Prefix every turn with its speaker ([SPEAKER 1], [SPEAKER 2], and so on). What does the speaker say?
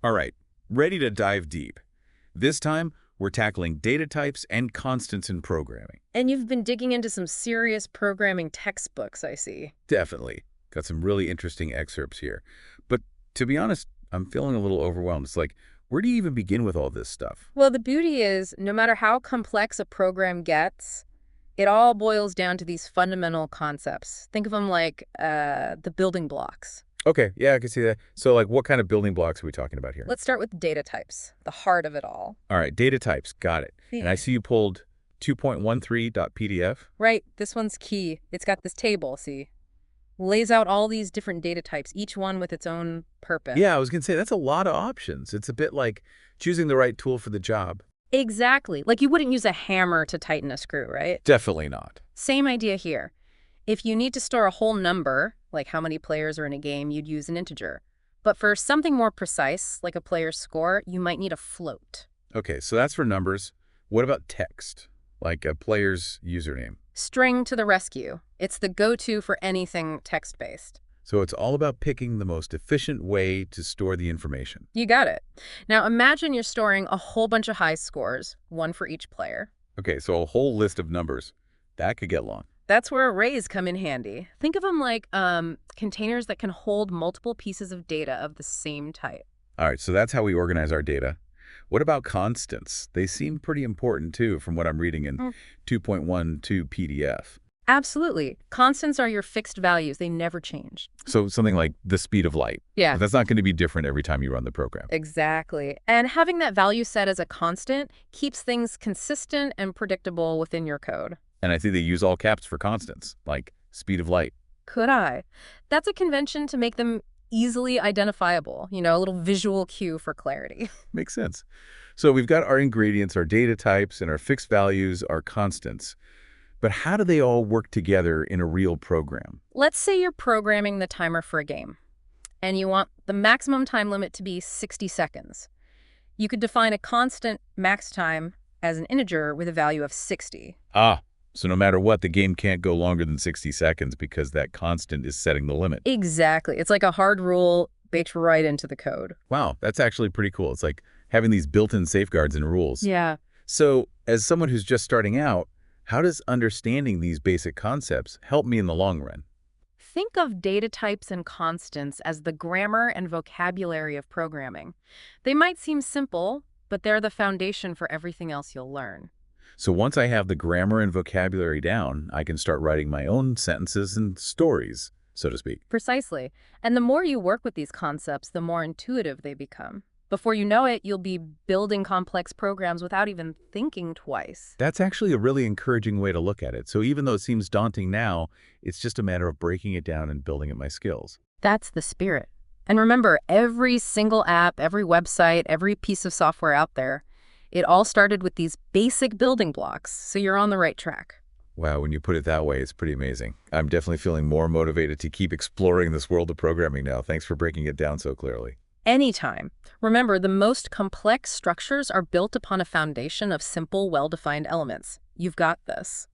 [SPEAKER 1] All right, ready to dive deep. This time, we're tackling data types and constants in programming.
[SPEAKER 2] And you've been digging into some serious programming textbooks, I see.
[SPEAKER 1] Definitely. Got some really interesting excerpts here. But to be honest, I'm feeling a little overwhelmed. It's like, where do you even begin with all this stuff?
[SPEAKER 2] Well, the beauty is, no matter how complex a program gets, it all boils down to these fundamental concepts. Think of them like the building blocks.
[SPEAKER 1] Okay, yeah, I can see that. So, like, what kind of building blocks are we talking about here?
[SPEAKER 2] Let's start with data types, the heart of it all.
[SPEAKER 1] All right, data types, got it. And I
[SPEAKER 2] Yeah.
[SPEAKER 1] see you pulled 2.13.pdf.
[SPEAKER 2] Right, this one's key. It's got this table, see? Lays out all these different data types, each one with its own purpose.
[SPEAKER 1] Yeah, I was going to say, that's a lot of options. It's a bit like choosing the right tool for the job.
[SPEAKER 2] Exactly. Like you wouldn't use a hammer to tighten a screw, right?
[SPEAKER 1] Definitely not.
[SPEAKER 2] Same idea here. If you need to store a whole number, like how many players are in a game, you'd use an integer. But for something more precise, like a player's score, you might need a float.
[SPEAKER 1] Okay, so that's for numbers. What about text? Like a player's username.
[SPEAKER 2] String to the rescue. It's the go-to for anything text-based.
[SPEAKER 1] So it's all about picking the most efficient way to store the information.
[SPEAKER 2] You got it. Now imagine you're storing a whole bunch of high scores, one for each player.
[SPEAKER 1] Okay, so a whole list of numbers. That could get long.
[SPEAKER 2] That's where arrays come in handy. Think of them like containers that can hold multiple pieces of data of the same type.
[SPEAKER 1] All right, so that's how we organize our data. What about constants? They seem pretty important, too, from what I'm reading in 2.12 PDF.
[SPEAKER 2] Absolutely. Constants are your fixed values. They never change.
[SPEAKER 1] So something like the speed of light.
[SPEAKER 2] Yeah.
[SPEAKER 1] But that's not going to be different every time you run the program.
[SPEAKER 2] Exactly. And having that value set as a constant keeps things consistent and predictable within your code.
[SPEAKER 1] And I think they use all caps for constants, like speed of light.
[SPEAKER 2] Could I? That's a convention to make them easily identifiable, a little visual cue for clarity.
[SPEAKER 1] Makes sense. So we've got our ingredients, our data types, and our fixed values, our constants. But how do they all work together in a real program?
[SPEAKER 2] Let's say you're programming the timer for a game, and you want the maximum time limit to be 60 seconds. You could define a constant max time as an integer with a value of 60.
[SPEAKER 1] So no matter what, the game can't go longer than 60 seconds because that constant is setting the limit.
[SPEAKER 2] Exactly. It's like a hard rule baked right into the code.
[SPEAKER 1] Wow, that's actually pretty cool. It's like having these built-in safeguards and rules.
[SPEAKER 2] Yeah.
[SPEAKER 1] So as someone who's just starting out, how does understanding these basic concepts help me in the long run?
[SPEAKER 2] Think of data types and constants as the grammar and vocabulary of programming. They might seem simple, but they're the foundation for everything else you'll learn.
[SPEAKER 1] So once I have the grammar and vocabulary down, I can start writing my own sentences and stories, so to speak.
[SPEAKER 2] Precisely. And the more you work with these concepts, the more intuitive they become. Before you know it, you'll be building complex programs without even thinking twice.
[SPEAKER 1] That's actually a really encouraging way to look at it. So even though it seems daunting now, it's just a matter of breaking it down and building up my skills.
[SPEAKER 2] That's the spirit. And remember, every single app, every website, every piece of software out there, it all started with these basic building blocks, so you're on the right track.
[SPEAKER 1] Wow, when you put it that way, it's pretty amazing. I'm definitely feeling more motivated to keep exploring this world of programming now. Thanks for breaking it down so clearly.
[SPEAKER 2] Anytime. Remember, the most complex structures are built upon a foundation of simple, well-defined elements. You've got this.